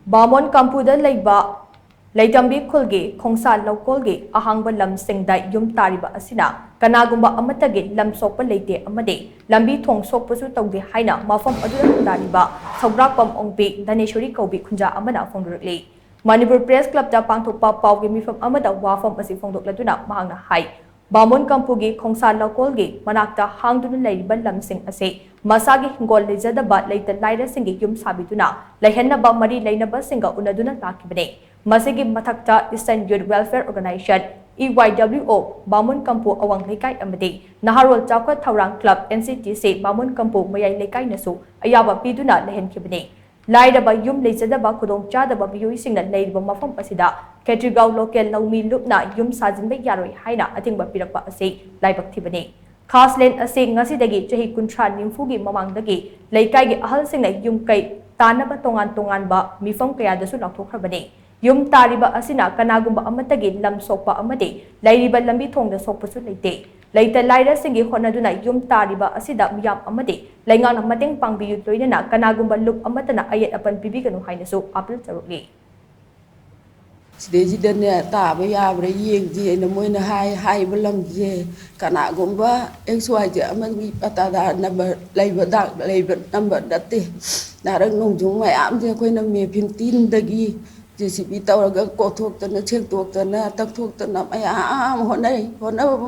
Bamon Kampu leiba Leitambi khulgi Khongsa Loukol Ahangba Lam Singda Tariba Asina Kanagumba Amattagi Lam Sokpa Leite amadi lambi thong shokpasu toude haina mapham aduda khundariba Sougrakpam Onbi Dhaneshori koubi khunja amana phongdorakli Manipur Press Club da pangthokpa pawgi mifam amada wafam asi phongdokladuna mahangna hai Bamon Kampu Khongsa Loukol manakta hangduna leiba lamsing ase masagi hingol lejadaba leita laira singi yum sabiduna lehenaba mari leinaba singa unaduna lakibane Masigi Mathakta Eastern Youth Welfare Organization EYWO Bamon Kampu Awang Lekai Amadi Naharol Chakwa Thaurang Club NCTC Bamon Kampu Mayai Lekai Nasu Ayaba Piduna Lehen Kibane Laidaba Yum Lejadaba Kudong Chadaba Bihui Singna Leiba Mapham Asida Ketrigau Local Laumi Lupna Yum Sajinbe Yaroi Haina Atingba Pirakpa Ase Laibak Tibane Khaslen Ase Ngasidagi Jahi Kuntra Nimfugi Mamangdagi Leikai Ahal Singna Yum Kai Tanaba Tongan Ba Mifam Kayadasu Laktokhabane Yum Tariba Asina Kanagumba Amattagi Lam Sokpa amadi leiba lambi thong da shokpasu leite Leite laira singi honaduna Yum Tariba Asida miyam amadi Laingang na mating pangbiyu loinana Kanagumba Loop amatana ayat apan pibiganu hainasu apil tarukli Sidejida ne taba yabre yengji na moina hai balam je Kanagumba xyj amagi patada number leiba number dati narang nong jung mai am je khoi na me phim tin dagi JCB tawraga kothok na chek tok na tak thok na mayam honai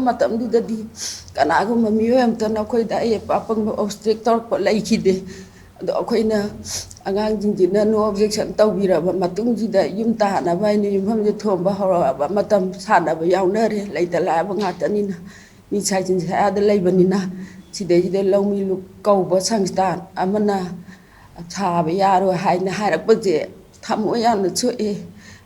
matam di dadi Kanagumba miyem na khoi da e papang obstructor ko laikide ado khoi na angang jinjina no objection tawbira matung ji da yum ta na bai ni yum ham je thomba hora ba matam sana ba yauna re leita la ba ngatani na ni sai jin sa da leibani na side ji de lawmi lu kau ba sangstan amana tha ba yaro haina harak ba je Thamo yana chue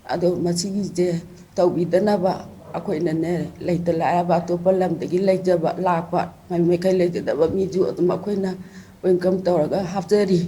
ado masigi je tawbidana ba akoina ne leita la ba to palam dagi leija ba la ba mai kai leita da ba mi ju ado makoina welcome tawraga haftari